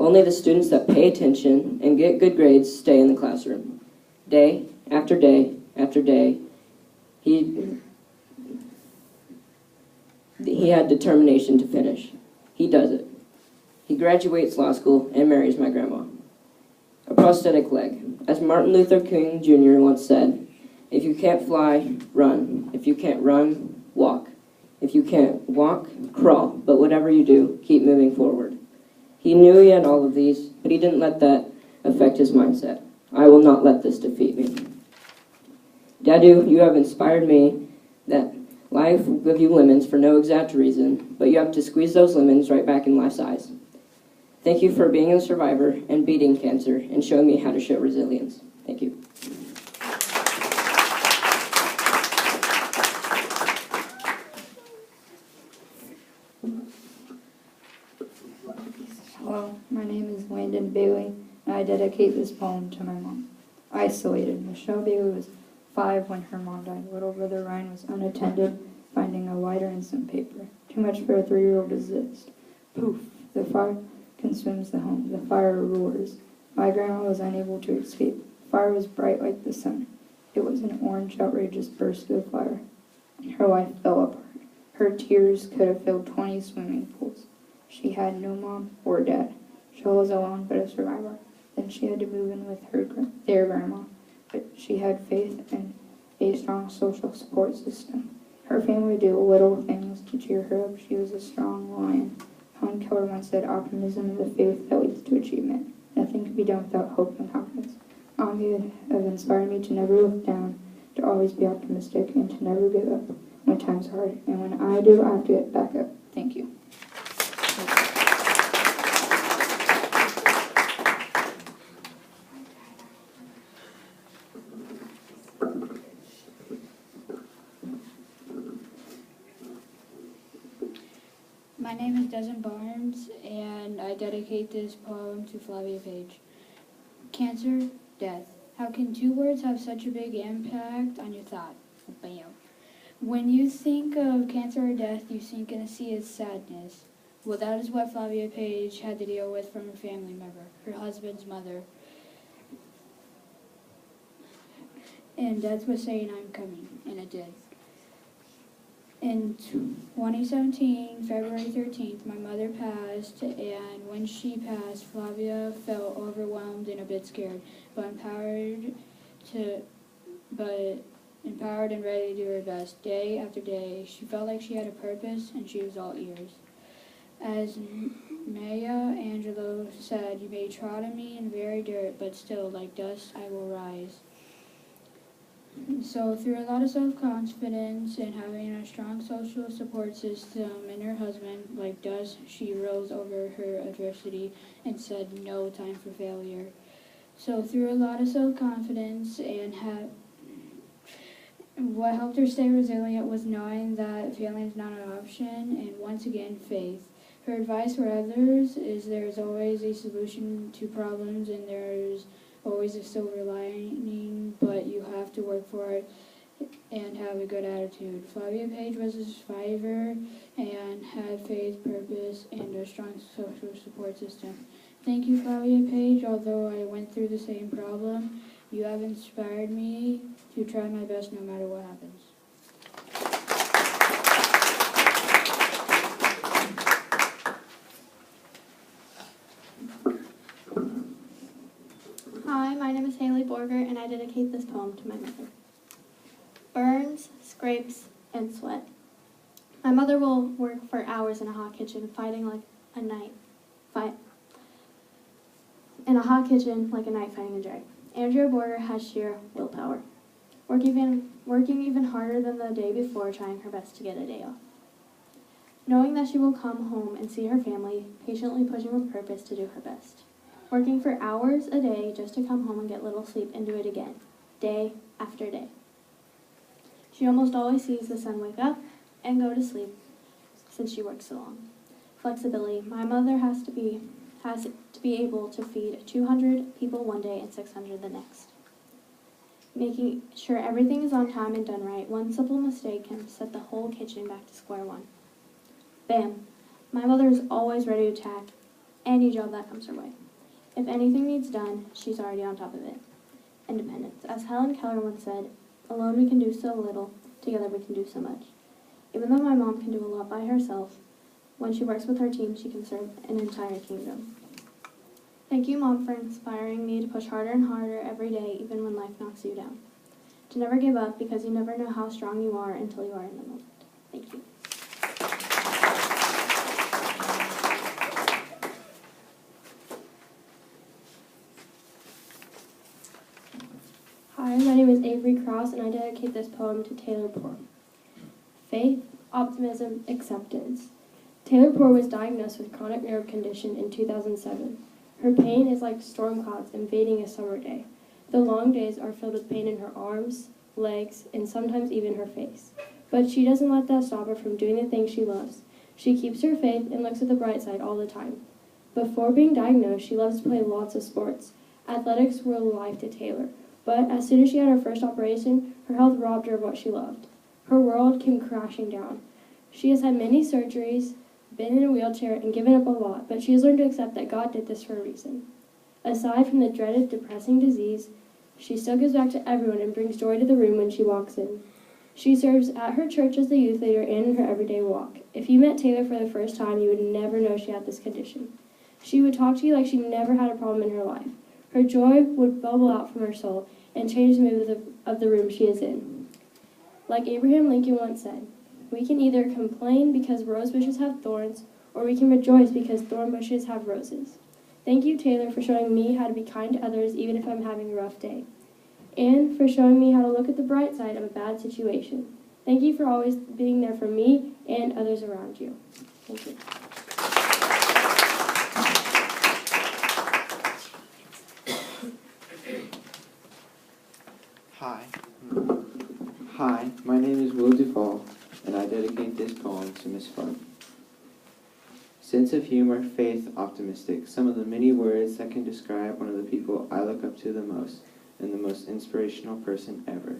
Only the students that pay attention and get good grades stay in the classroom. Day after day after day, he had determination to finish. He does it. He graduates law school and marries my grandma. A prosthetic leg. As Martin Luther King Jr. once said, if you can't fly, run. If you can't run, walk. If you can't walk, crawl. But whatever you do, keep moving forward. He knew he had all of these, but he didn't let that affect his mindset. I will not let this defeat me. Dadu, you have inspired me that life will give you lemons for no exact reason, but you have to squeeze those lemons right back in life's eyes. Thank you for being a survivor and beating cancer and showing me how to show resilience. Thank you. Hello, my name is Landon Bailey, and I dedicate this poem to my mom. Isolated. Michelle Bailey was 5 when her mom died. Little brother Ryan was unattended, finding a lighter and some paper. Too much for a 3-year-old to exist. Poof! The fire consumes the home. The fire roars. My grandma was unable to escape. Fire was bright like the sun. It was an orange, outrageous burst of fire. Her life fell apart. Her tears could have filled 20 swimming pools. She had no mom or dad. She was alone but a survivor. Then she had to move in with their grandma. But she had faith in a strong social support system. Her family would do little things to cheer her up. She was a strong lion. Helen Keller once said, optimism is the faith that leads to achievement. Nothing can be done without hope and confidence. Mom have inspired me to never look down, to always be optimistic, and to never give up when times are hard. And when I do, I have to get back up. Thank you. My name is Desmond Barnes, and I dedicate this poem to Flavia Page. Cancer, death. How can 2 words have such a big impact on your thought? Bam. When you think of cancer or death, you sink in a sea of sadness. Well, that is what Flavia Page had to deal with from her family member, her husband's mother. And death was saying, I'm coming, and it did. In 2017, February 13th, my mother passed, and when she passed, Flavia felt overwhelmed and a bit scared, but empowered and ready to do her best. Day after day, she felt like she had a purpose, and she was all ears. As Maya Angelou said, you may trod me in very dirt, but still, like dust, I will rise. So through a lot of self-confidence and having a strong social support system and her husband, like dust, she rose over her adversity and said no time for failure. So through a lot of self-confidence and what helped her stay resilient was knowing that failing is not an option, and once again, faith. Her advice for others is there's always a solution to problems and there's always a silver lining, but you have to work for it and have a good attitude. Flavia Page was a survivor and had faith, purpose, and a strong social support system. Thank you, Flavia Page. Although I went through the same problem, you have inspired me to try my best no matter what happens. Hi, my name is Haley Borger, and I dedicate this poem to my mother. Burns, scrapes, and sweat. My mother will work for hours in a hot kitchen, fighting like a knight. In a hot kitchen, like a knight fighting a dragon. Andrea Borger has sheer willpower, working even harder than the day before, trying her best to get a day off. Knowing that she will come home and see her family, patiently pushing with purpose to do her best. Working for hours a day just to come home and get little sleep and do it again, day after day. She almost always sees the sun wake up and go to sleep since she works so long. Flexibility. My mother has to be able to feed 200 people one day and 600 the next. Making sure everything is on time and done right. One simple mistake can set the whole kitchen back to square one. Bam. My mother is always ready to attack any job that comes her way. If anything needs done, she's already on top of it. Independence. As Helen Keller once said, alone we can do so little, together we can do so much. Even though my mom can do a lot by herself, when she works with her team, she can serve an entire kingdom. Thank you, Mom, for inspiring me to push harder and harder every day, even when life knocks you down. To never give up, because you never know how strong you are until you are in the moment. Thank you. Hi, my name is Avery Cross, and I dedicate this poem to Taylor Poor. Faith, optimism, acceptance. Taylor Poor was diagnosed with chronic nerve condition in 2007. Her pain is like storm clouds invading a summer day. The long days are filled with pain in her arms, legs, and sometimes even her face. But she doesn't let that stop her from doing the things she loves. She keeps her faith and looks at the bright side all the time. Before being diagnosed, she loves to play lots of sports. Athletics were life to Taylor. But as soon as she had her first operation, her health robbed her of what she loved. Her world came crashing down. She has had many surgeries, been in a wheelchair, and given up a lot, but she has learned to accept that God did this for a reason. Aside from the dreaded, depressing disease, she still gives back to everyone and brings joy to the room when she walks in. She serves at her church as the youth leader and in her everyday walk. If you met Taylor for the first time, you would never know she had this condition. She would talk to you like she never had a problem in her life. Her joy would bubble out from her soul and change the mood of the room she is in. Like Abraham Lincoln once said, we can either complain because rose bushes have thorns, or we can rejoice because thorn bushes have roses. Thank you, Taylor, for showing me how to be kind to others even if I'm having a rough day, and for showing me how to look at the bright side of a bad situation. Thank you for always being there for me and others around you. Thank you. Hi, my name is Will Duvall, and I dedicate this poem to Miss Fun. Sense of humor, faith, optimistic. Some of the many words that can describe one of the people I look up to the most and the most inspirational person ever.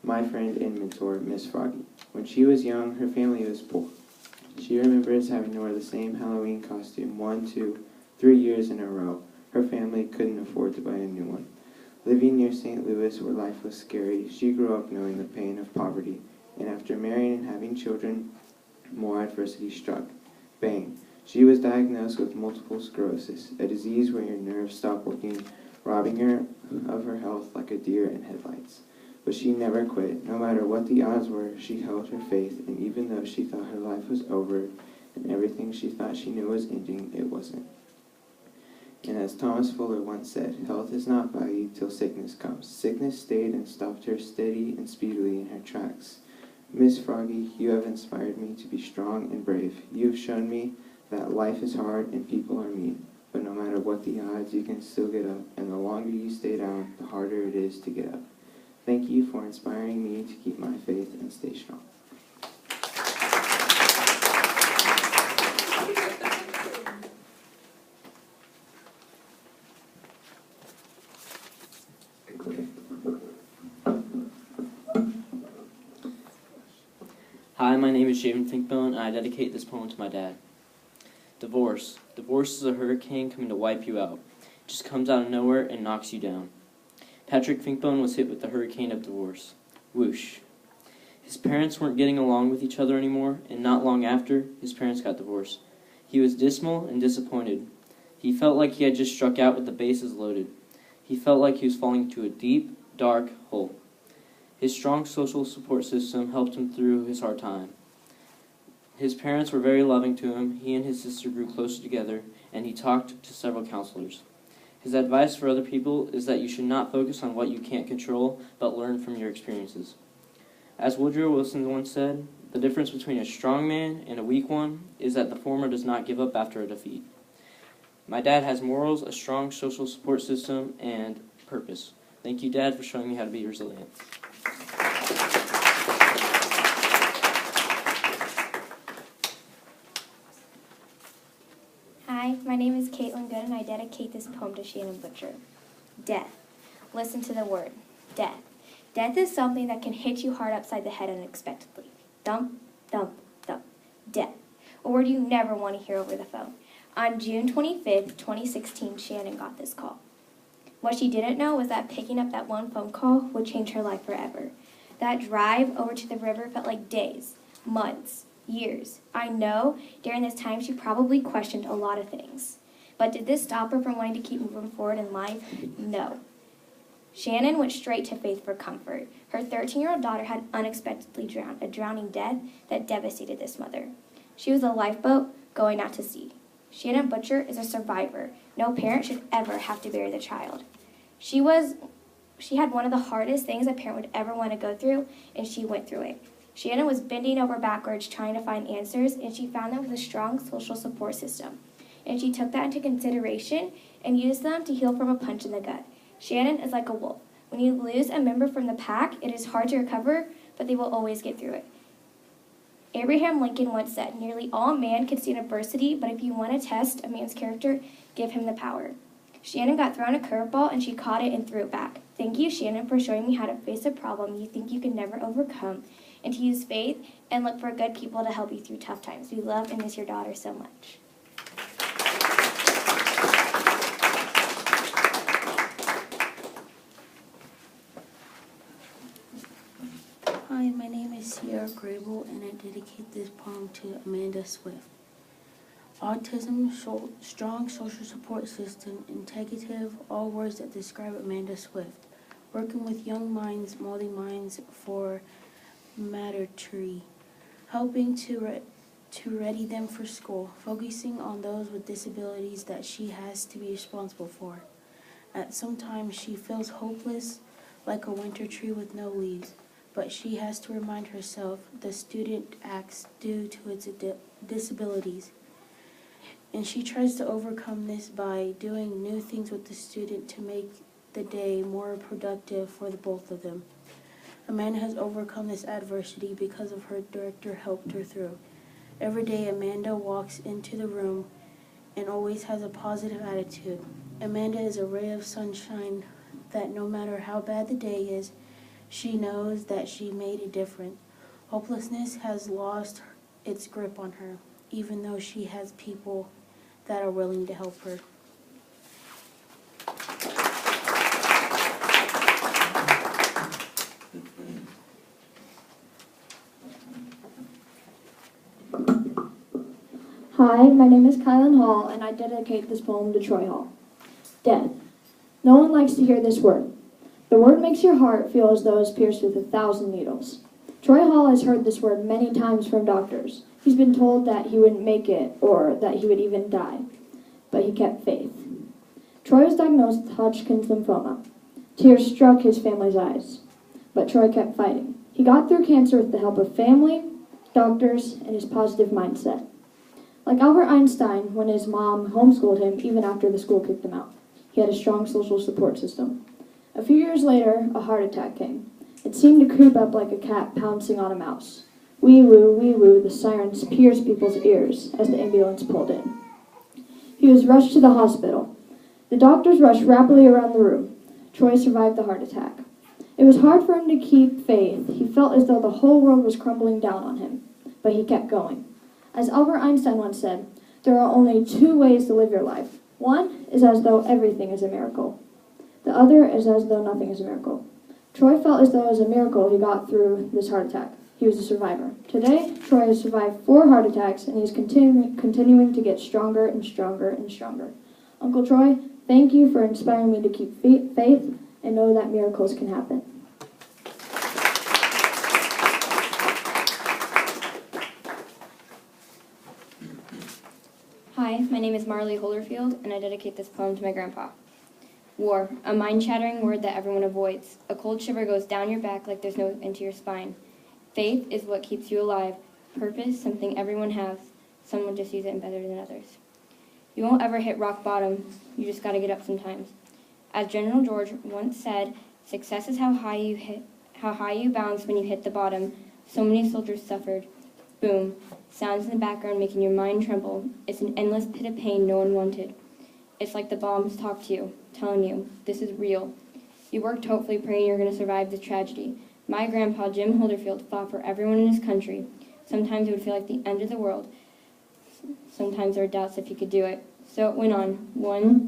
My friend and mentor, Miss Froggy. When she was young, her family was poor. She remembers having to wear the same Halloween costume 1, 2, 3 years in a row. Her family couldn't afford to buy a new one. Living near St. Louis, where life was scary, she grew up knowing the pain of poverty, and after marrying and having children, more adversity struck. Bang! She was diagnosed with multiple sclerosis, a disease where your nerves stop working, robbing her of her health like a deer in headlights. But she never quit. No matter what the odds were, she held her faith, and even though she thought her life was over, and everything she thought she knew was ending, it wasn't. And as Thomas Fuller once said, health is not valued till sickness comes. Sickness stayed and stopped her steady and speedily in her tracks. Miss Froggy, you have inspired me to be strong and brave. You have shown me that life is hard and people are mean. But no matter what the odds, you can still get up, and the longer you stay down, the harder it is to get up. Thank you for inspiring me to keep my faith and stay strong. Hi, my name is Javen Finkbone, and I dedicate this poem to my dad. Divorce. Divorce is a hurricane coming to wipe you out. It just comes out of nowhere and knocks you down. Patrick Finkbone was hit with the hurricane of divorce. Whoosh. His parents weren't getting along with each other anymore, and not long after, his parents got divorced. He was dismal and disappointed. He felt like he had just struck out with the bases loaded. He felt like he was falling into a deep, dark hole. His strong social support system helped him through his hard time. His parents were very loving to him. He and his sister grew closer together, and he talked to several counselors. His advice for other people is that you should not focus on what you can't control, but learn from your experiences. As Woodrow Wilson once said, the difference between a strong man and a weak one is that the former does not give up after a defeat. My dad has morals, a strong social support system, and purpose. Thank you, Dad, for showing me how to be resilient. Hi, my name is Caitlin Good, and I dedicate this poem to Shannon Butcher. Death. Listen to the word. Death. Death is something that can hit you hard upside the head unexpectedly. Thump, thump, thump. Death. A word you never want to hear over the phone. On June 25th, 2016, Shannon got this call. What she didn't know was that picking up that one phone call would change her life forever. That drive over to the river felt like days, months, years. I know during this time she probably questioned a lot of things. But did this stop her from wanting to keep moving forward in life? No. Shannon went straight to Faith for comfort. Her 13-year-old daughter had unexpectedly drowned, a drowning death that devastated this mother. She was a lifeboat going out to sea. Shannon Butcher is a survivor. No parent should ever have to bury the child. She had one of the hardest things a parent would ever want to go through, and she went through it. Shannon was bending over backwards trying to find answers, and she found them with a strong social support system. And she took that into consideration and used them to heal from a punch in the gut. Shannon is like a wolf. When you lose a member from the pack, it is hard to recover, but they will always get through it. Abraham Lincoln once said, "Nearly all man can stand adversity, but if you want to test a man's character, give him the power." Shannon got thrown a curveball, and she caught it and threw it back. Thank you, Shannon, for showing me how to face a problem you think you can never overcome, and to use faith and look for good people to help you through tough times. We love and miss your daughter so much. Hi, my name is Sierra Grable, and I dedicate this poem to Amanda Swift. Autism, strong social support system, integrative, all words that describe Amanda Swift. Working with young minds, molding minds for Matter Tree. Helping to ready them for school, focusing on those with disabilities that she has to be responsible for. At some times she feels hopeless, like a winter tree with no leaves. But she has to remind herself the student acts due to its disabilities. And she tries to overcome this by doing new things with the student to make the day more productive for the both of them. Amanda has overcome this adversity because of her director helped her through. Every day Amanda walks into the room and always has a positive attitude. Amanda is a ray of sunshine that no matter how bad the day is, she knows that she made a difference. Hopelessness has lost its grip on her, even though she has people that are willing to help her. Hi, my name is Kylan Hall, and I dedicate this poem to Troy Hall. Death. No one likes to hear this word. The word makes your heart feel as though it's pierced with 1,000 needles. Troy Hall has heard this word many times from doctors. He's been told that he wouldn't make it or that he would even die, but he kept faith. Troy was diagnosed with Hodgkin's lymphoma. Tears struck his family's eyes, but Troy kept fighting. He got through cancer with the help of family, doctors, and his positive mindset. Like Albert Einstein, when his mom homeschooled him even after the school kicked him out, he had a strong social support system. A few years later, a heart attack came. It seemed to creep up like a cat pouncing on a mouse. Wee woo, the sirens pierced people's ears as the ambulance pulled in. He was rushed to the hospital. The doctors rushed rapidly around the room. Troy survived the heart attack. It was hard for him to keep faith. He felt as though the whole world was crumbling down on him, but he kept going. As Albert Einstein once said, there are only 2 ways to live your life. One is as though everything is a miracle. The other is as though nothing is a miracle. Troy felt as though it was a miracle he got through this heart attack. He was a survivor. Today, Troy has survived 4 heart attacks, and he's continuing to get stronger and stronger and stronger. Uncle Troy, thank you for inspiring me to keep faith and know that miracles can happen. Hi, my name is Marley Holderfield, and I dedicate this poem to my grandpa. War, a mind-shattering word that everyone avoids. A cold shiver goes down your back like there's no end to your spine. Faith is what keeps you alive. Purpose, something everyone has. Someone just sees it better than others. You won't ever hit rock bottom. You just gotta get up sometimes. As General George once said, success is how high you bounce when you hit the bottom. So many soldiers suffered. Boom. Sounds in the background making your mind tremble. It's an endless pit of pain no one wanted. It's like the bombs talk to you, telling you, this is real. You worked hopefully praying you're going to survive this tragedy. My grandpa, Jim Holderfield, fought for everyone in his country. Sometimes it would feel like the end of the world. Sometimes there were doubts if he could do it. So it went on. 1,